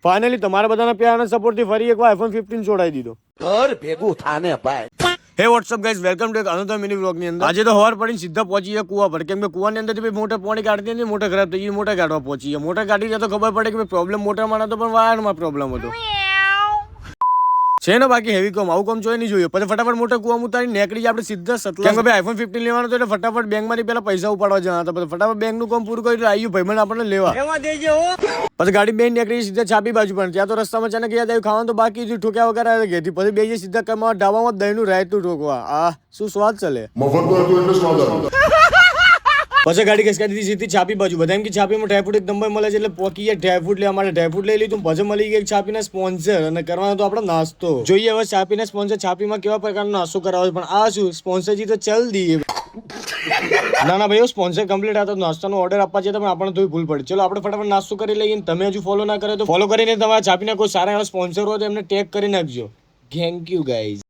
Finally તમારા બધાના પ્યાર અને સપોર્ટ થી ફરી એકવાર iPhone 15 છોડાઈ દીધો. ઘર ભેગું થાને ભાઈ. હે વોટ્સઅપ ગાઈઝ, વેલકમ ટુ એક અનધર મિની વ્લોગ ની અંદર. આજે તો હવાર પડીને સીધા પહોંચી ગયા કુવા પર, કેમ કે કુવાની અંદરથી મોટર પાણી કાઢતી હતી, મોટર ખરાબ થઈ ગઈ, મોટર કાઢવા પહોંચી ગયા. મોટર કાઢી ગયા તો ખબર પડે કે પ્રોબ્લેમ મોટરમાં નતો પણ વાયરમાં પ્રોબ્લેમ હતો છે ને. બાકી હેવી કોમ આવું કોમ જોઈ નહીં જોયું. પછી ફટાફટ મોટર કુવામાં ઉતારી નીકળી જાય આપણે સીધા સતલા, કેમ કે ભાઈ iPhone 15 લેવાનો હતો એટલે ફટાફટ બેંક માંથી પેલા પૈસા ઉપાડવા જવાના હતા. પછી ફટાફટ બેંક નું કામ પૂરું કર્યું, આવ્યું ભાઈબંધ આપણને લેવા. પછી ગાડી બેન નીકળી સીધા છાપી બાજુ પણ. ત્યાં તો રસ્તામાં અચાનક યાદ આવ્યું ખાવાનું તો બાકી હતું, ઠોક્યા વગર આવ્યા ઘેરથી. પછી બે સીધા કમાવા ડાબામાં દહીં નું રાયતું ઠોકવા. આ શું સ્વાદ ચાલે, મફત તો હતું એટલે સ્વાદ આવ્યો. પછી ગાડી ઘસકાઈ દીધી સીધી છાપી બાજુ. બધા એમ કે છાપીમાં ડ્રાયફ્રૂટ એક નંબર મળે છે એટલે પોકી ગયા ડ્રાયફ્રૂટ લેવા માટે. ડ્રાયફ્રૂટ લઈ લીધું. પછી મળી ગયા છાપીના સ્પોન્સર અને કરવાનો તો આપણો નાસ્તો. જોઈએ હવે છાપીના સ્પોન્સર છાપીમાં કેવા પ્રકારનો નાસ્તો કરાવે. પણ આ શું સ્પોન્સરજી તો ચલ દઈએ. ના ભાઈ સ્પોન્સર કમ્પ્લીટ આ તો નાસ્તાનો ઓર્ડર આપવા છે પણ આપણને થોડી ભૂલ પડી. ચલો આપણે ફટાફટ નાસ્તો કરી લઈએ. તમે હજુ ફોલો ના કરે તો ફોલો કરીને તમારા છાપીના કોઈ સારા એવા સ્પોન્સર હોય તો એમને ટેગ કરી નાખજો. Thank you guys.